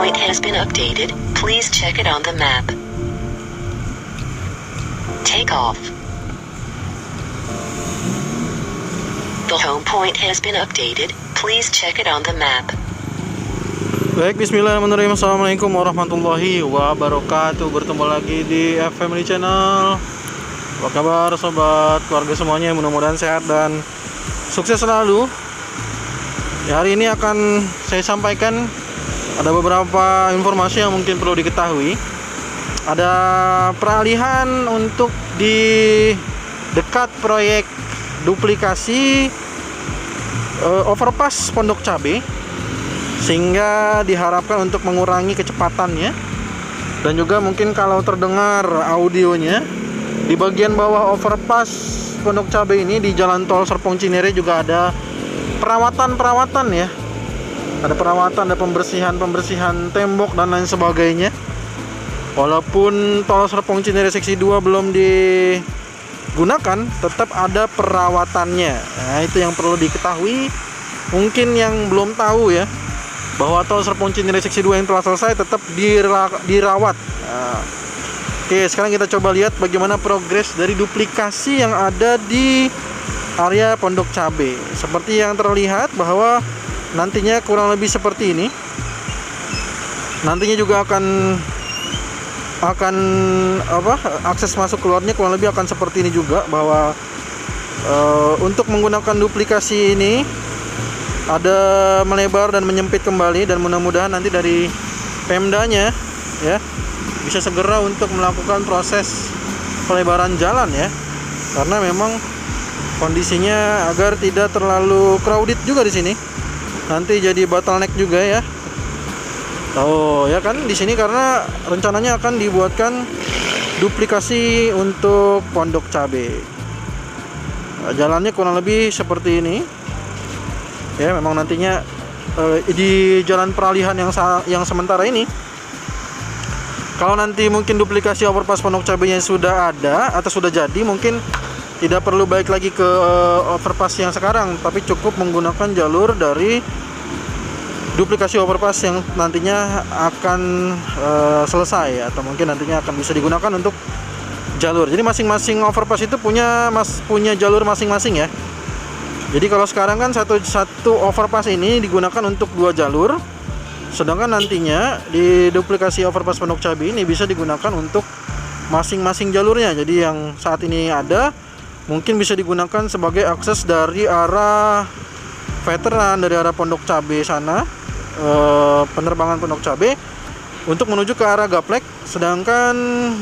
point has been updated. Please check it on the map. Take off. The home point has been updated. Please check it on the map. Baik, bismillahirrahmanirrahim. Assalamualaikum warahmatullahi wabarakatuh. Bertemu lagi di Family Channel. Apa kabar sobat keluarga semuanya? Mudah-mudahan sehat dan sukses selalu. Hari ini akan saya sampaikan ada beberapa informasi yang mungkin perlu diketahui. Ada peralihan untuk di dekat proyek duplikasi overpass Pondok Cabe, sehingga diharapkan untuk mengurangi kecepatannya. Dan juga mungkin kalau terdengar audionya, di bagian bawah overpass Pondok Cabe ini di Jalan Tol Serpong Cinere juga ada perawatan ya. Ada perawatan, ada pembersihan tembok dan lain sebagainya. Walaupun Tol Serpong Cinere seksi 2 belum digunakan, tetap ada perawatannya. Nah, itu yang perlu diketahui. Mungkin yang belum tahu ya, bahwa Tol Serpong Cinere seksi 2 yang telah selesai tetap dirawat. Nah, oke, sekarang kita coba lihat bagaimana progres dari duplikasi yang ada di area Pondok Cabe. Seperti yang terlihat bahwa nantinya kurang lebih seperti ini. Nantinya juga akan akses masuk keluarnya kurang lebih akan seperti ini juga, bahwa untuk menggunakan duplikasi ini ada melebar dan menyempit kembali, dan mudah-mudahan nanti dari Pemdanya ya bisa segera untuk melakukan proses pelebaran jalan ya, karena memang kondisinya agar tidak terlalu crowded juga di sini. Nanti jadi bottleneck juga ya. Oh ya kan, di sini karena rencananya akan dibuatkan duplikasi untuk Pondok Cabe. Jalannya kurang lebih seperti ini. Ya, memang nantinya di jalan peralihan yang sementara ini, kalau nanti mungkin duplikasi overpass Pondok Cabenya sudah ada atau sudah jadi, mungkin tidak perlu balik lagi ke overpass yang sekarang, tapi cukup menggunakan jalur dari duplikasi overpass yang nantinya akan selesai, atau mungkin nantinya akan bisa digunakan untuk jalur. Jadi masing-masing overpass itu punya jalur masing-masing ya. Jadi kalau sekarang kan satu overpass ini digunakan untuk 2 jalur, sedangkan nantinya di duplikasi overpass Pondok Cabe ini bisa digunakan untuk masing-masing jalurnya. Jadi yang saat ini ada mungkin bisa digunakan sebagai akses dari arah veteran, dari arah Pondok Cabe sana, penerbangan Pondok Cabe untuk menuju ke arah Gaplek. Sedangkan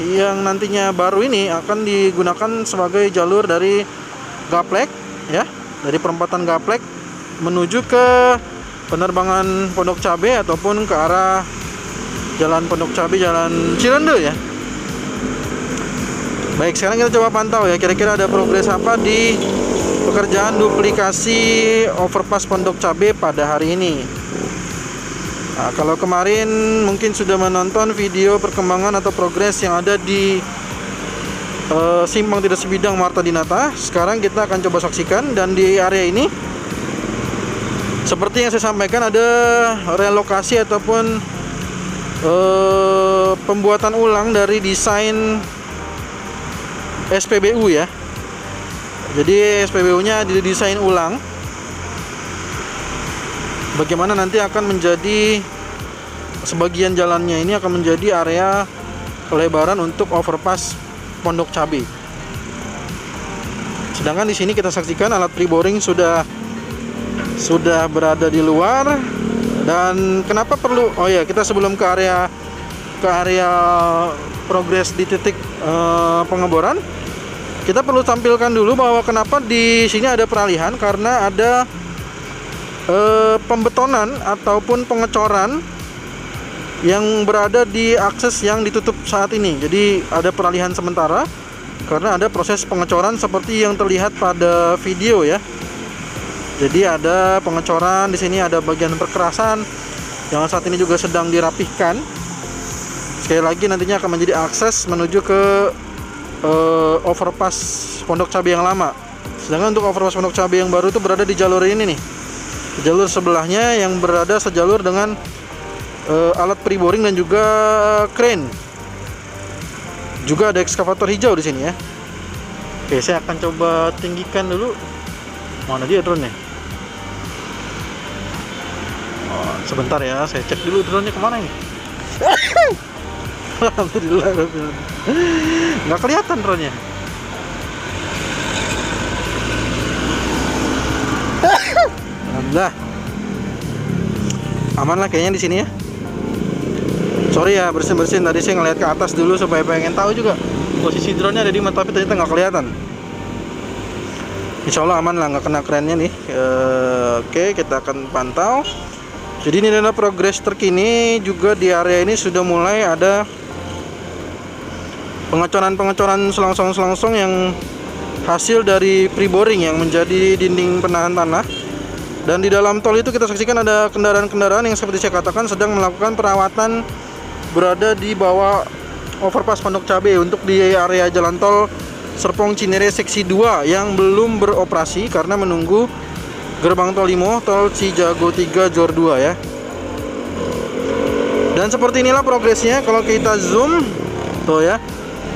yang nantinya baru ini akan digunakan sebagai jalur dari Gaplek ya, dari perempatan Gaplek menuju ke penerbangan Pondok Cabe ataupun ke arah jalan Pondok Cabe, jalan Cirende ya. Baik, sekarang kita coba pantau ya, kira-kira ada progres apa di pekerjaan duplikasi overpass Pondok Cabe pada hari ini. Nah, kalau kemarin mungkin sudah menonton video perkembangan atau progres yang ada di Simpang Tidak Sebidang Marta Dinata, sekarang kita akan coba saksikan. Dan di area ini, seperti yang saya sampaikan, ada relokasi ataupun pembuatan ulang dari desain SPBU ya. Jadi SPBU-nya didesain ulang, bagaimana nanti akan menjadi sebagian jalannya ini akan menjadi area pelebaran untuk overpass Pondok Cabe. Sedangkan di sini kita saksikan alat pre-boring sudah berada di luar. Dan kenapa perlu? Oh ya, kita sebelum ke area progres di titik pengeboran, kita perlu tampilkan dulu bahwa kenapa di sini ada peralihan, karena ada pembetonan ataupun pengecoran yang berada di akses yang ditutup saat ini. Jadi ada peralihan sementara karena ada proses pengecoran seperti yang terlihat pada video ya. Jadi ada pengecoran di sini, ada bagian perkerasan yang saat ini juga sedang dirapihkan. Sekali lagi nantinya akan menjadi akses menuju ke overpass Pondok Cabe yang lama. Sedangkan untuk overpass Pondok Cabe yang baru itu berada di jalur ini nih, jalur sebelahnya yang berada sejalur dengan alat pre-boring dan juga crane. Juga ada ekskavator hijau di sini ya. Oke, saya akan coba tinggikan dulu. Mana dia drone-nya? Oh, sebentar ya, saya cek dulu drone-nya kemana ini. Alhamdulillah, nggak kelihatan drone-nya. Alhamdulillah, aman lah kayaknya di sini ya. Sorry ya, bersin-bersin tadi saya ngeliat ke atas dulu supaya pengen tahu juga posisi drone-nya ada di mana, tapi ternyata nggak kelihatan. Insya Allah aman lah, nggak kena kerennya nih. Oke, kita akan pantau. Jadi ini adalah progres terkini. Juga di area ini sudah mulai ada pengecoran selongsong yang hasil dari pre-boring yang menjadi dinding penahan tanah. Dan di dalam tol itu kita saksikan ada kendaraan-kendaraan yang seperti saya katakan sedang melakukan perawatan, berada di bawah overpass Pondok Cabe untuk di area jalan tol Serpong Cinere seksi 2 yang belum beroperasi karena menunggu gerbang tol Limo, tol Cijago 3 Jor 2 ya. Dan seperti inilah progresnya. Kalau kita zoom tuh ya,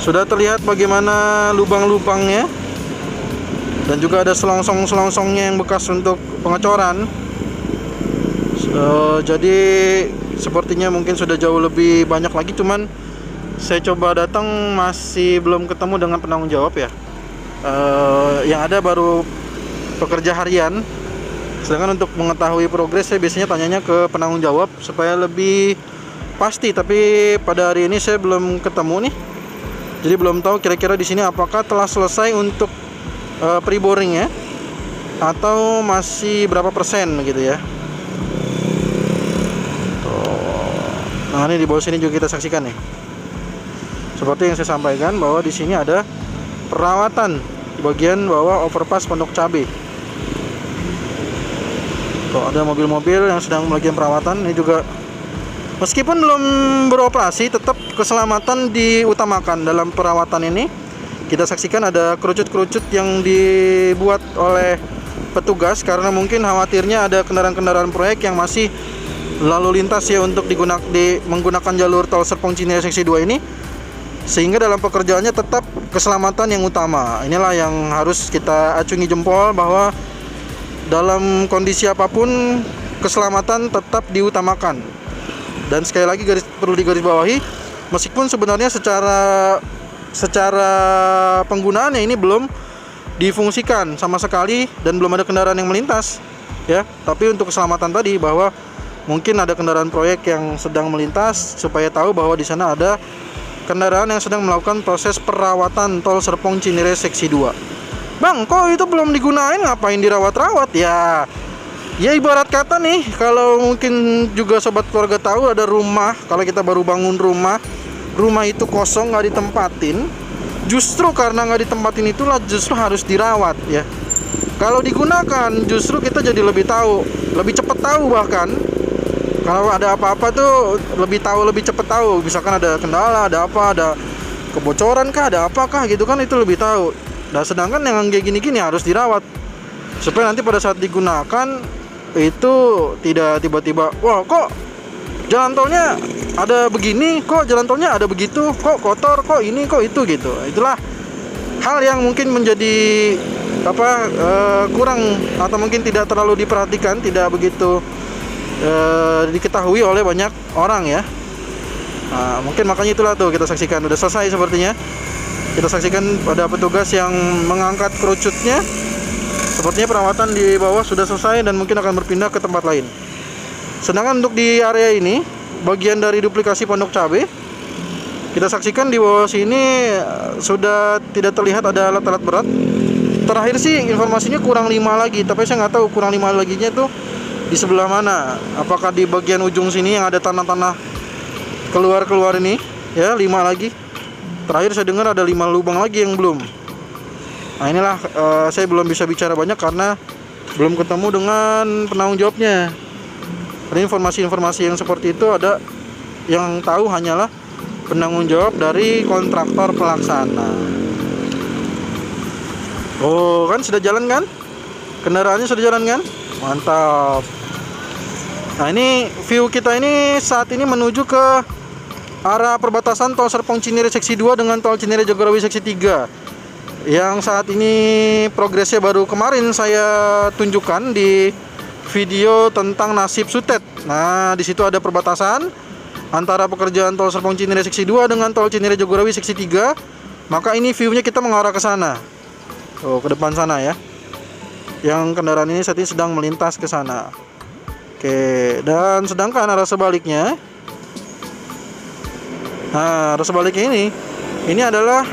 sudah terlihat bagaimana lubang-lubangnya. Dan juga ada selongsong-selongsongnya yang bekas untuk pengecoran. Jadi sepertinya mungkin sudah jauh lebih banyak lagi, cuman saya coba datang masih belum ketemu dengan penanggung jawab ya. Yang ada baru pekerja harian. Sedangkan untuk mengetahui progres saya biasanya tanyanya ke penanggung jawab supaya lebih pasti. Tapi pada hari ini saya belum ketemu nih. Jadi belum tahu kira-kira di sini apakah telah selesai untuk pre-boring ya, atau masih berapa persen gitu ya. Nah, ini di bawah sini juga kita saksikan nih. Seperti yang saya sampaikan bahwa di sini ada perawatan di bagian bawah overpass Pondok Cabe. Tuh, ada mobil-mobil yang sedang melakukan perawatan. Ini juga meskipun belum beroperasi, tetap keselamatan diutamakan dalam perawatan ini. Kita saksikan ada kerucut-kerucut yang dibuat oleh petugas karena mungkin khawatirnya ada kendaraan-kendaraan proyek yang masih lalu lintas ya untuk menggunakan jalur tol Serpong Cinere seksi 2 ini, sehingga dalam pekerjaannya tetap keselamatan yang utama. Inilah yang harus kita acungi jempol, bahwa dalam kondisi apapun keselamatan tetap diutamakan. Dan sekali lagi perlu digarisbawahi, meskipun sebenarnya secara penggunaannya ini belum difungsikan sama sekali dan belum ada kendaraan yang melintas ya, tapi untuk keselamatan tadi, bahwa mungkin ada kendaraan proyek yang sedang melintas, supaya tahu bahwa di sana ada kendaraan yang sedang melakukan proses perawatan tol Serpong Cinere seksi 2. Bang, kok itu belum digunain, ngapain dirawat-rawat ya? Ya ibarat kata nih, kalau mungkin juga sobat keluarga tahu, ada rumah, kalau kita baru bangun rumah itu kosong, nggak ditempatin. Justru karena nggak ditempatin itulah justru harus dirawat ya. Kalau digunakan justru kita jadi lebih tahu, lebih cepat tahu, bahkan kalau ada apa-apa tuh lebih cepat tahu. Misalkan ada kendala, ada apa, ada kebocoran kah, ada apakah gitu kan, itu lebih tahu. Nah, sedangkan yang kayak gini-gini harus dirawat supaya nanti pada saat digunakan itu tidak tiba-tiba, wah kok jalan tolnya ada begini, kok jalan tolnya ada begitu, kok kotor, kok ini, kok itu gitu. Itulah hal yang mungkin menjadi kurang atau mungkin tidak terlalu diperhatikan, tidak begitu diketahui oleh banyak orang ya. Nah, mungkin makanya itulah tuh kita saksikan udah selesai sepertinya. Kita saksikan pada petugas yang mengangkat kerucutnya. Sepertinya perawatan di bawah sudah selesai dan mungkin akan berpindah ke tempat lain. Sedangkan untuk di area ini, bagian dari duplikasi Pondok Cabe, kita saksikan di bawah sini sudah tidak terlihat ada alat-alat berat. Terakhir sih informasinya kurang 5 lagi, tapi saya nggak tahu kurang 5 laginya tuh di sebelah mana. Apakah di bagian ujung sini yang ada tanah-tanah keluar ini ya, 5 lagi. Terakhir saya dengar ada 5 lubang lagi yang belum. Nah inilah saya belum bisa bicara banyak karena belum ketemu dengan penanggung jawabnya. Ada informasi-informasi yang seperti itu, ada yang tahu hanyalah penanggung jawab dari kontraktor pelaksana. Oh kan sudah jalan kan? Kendaraannya sudah jalan kan? Mantap. Nah, ini view kita ini saat ini menuju ke arah perbatasan tol Serpong Cinere seksi 2 dengan tol Cinere Jagorawi seksi 3. Yang saat ini progresnya baru kemarin saya tunjukkan di video tentang nasib Sutet. Nah, di situ ada perbatasan antara pekerjaan tol Serpong Cinere seksi 2 dengan tol Cinere Jagorawi seksi 3. Maka ini view-nya kita mengarah ke sana. Oh, ke depan sana ya. Yang kendaraan ini saat ini sedang melintas ke sana. Oke, dan sedangkan arah sebaliknya, nah, arah sebaliknya ini adalah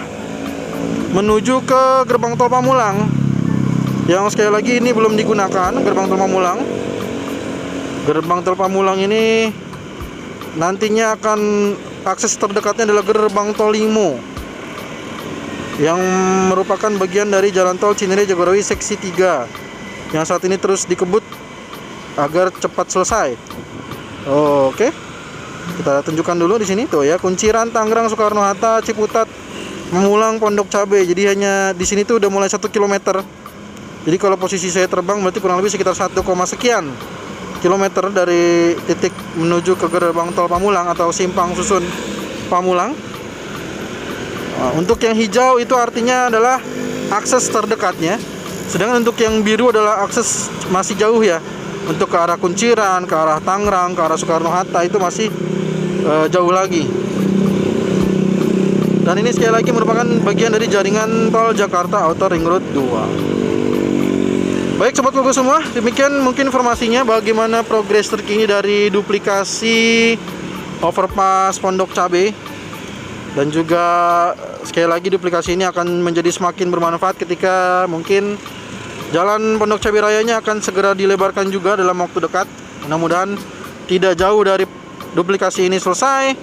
menuju ke gerbang tol Pamulang. Yang sekali lagi ini belum digunakan, gerbang tol Pamulang. Gerbang tol Pamulang ini nantinya akan akses terdekatnya adalah gerbang tol Limo, yang merupakan bagian dari jalan tol Cinere Jagorawi seksi 3 yang saat ini terus dikebut agar cepat selesai. Oke. Kita tunjukkan dulu di sini tuh ya, Kunciran, Tangerang, Soekarno Hatta, Ciputat, Pamulang, Pondok Cabe. Jadi hanya di sini tuh udah mulai 1 km. Jadi kalau posisi saya terbang berarti kurang lebih sekitar 1, sekian kilometer dari titik menuju ke gerbang tol Pamulang atau simpang susun Pamulang. Nah, untuk yang hijau itu artinya adalah akses terdekatnya. Sedangkan untuk yang biru adalah akses masih jauh ya. Untuk ke arah Kunciran, ke arah Tangerang, ke arah Soekarno Hatta itu masih jauh lagi. Dan ini sekali lagi merupakan bagian dari jaringan tol Jakarta Outer Ring Road 2. Baik sobat Kogo semua, demikian mungkin informasinya bagaimana progres terkini dari duplikasi overpass Pondok Cabe. Dan juga sekali lagi duplikasi ini akan menjadi semakin bermanfaat ketika mungkin jalan Pondok Cabe Rayanya akan segera dilebarkan juga dalam waktu dekat. Mudah-mudahan tidak jauh dari duplikasi ini selesai,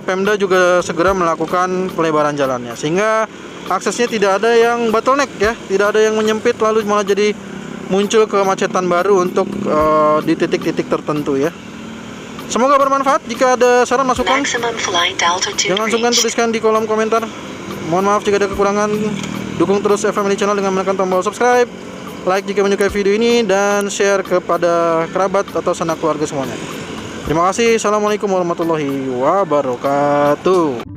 Pemda juga segera melakukan pelebaran jalannya sehingga aksesnya tidak ada yang bottleneck ya, tidak ada yang menyempit lalu malah jadi muncul kemacetan baru untuk di titik-titik tertentu ya. Semoga bermanfaat. Jika ada saran masukan, jangan sungkan tuliskan di kolom komentar. Mohon maaf jika ada kekurangan. Dukung terus FMily Channel dengan menekan tombol subscribe, like jika menyukai video ini, dan share kepada kerabat atau sanak keluarga semuanya. Terima kasih. Assalamualaikum warahmatullahi wabarakatuh.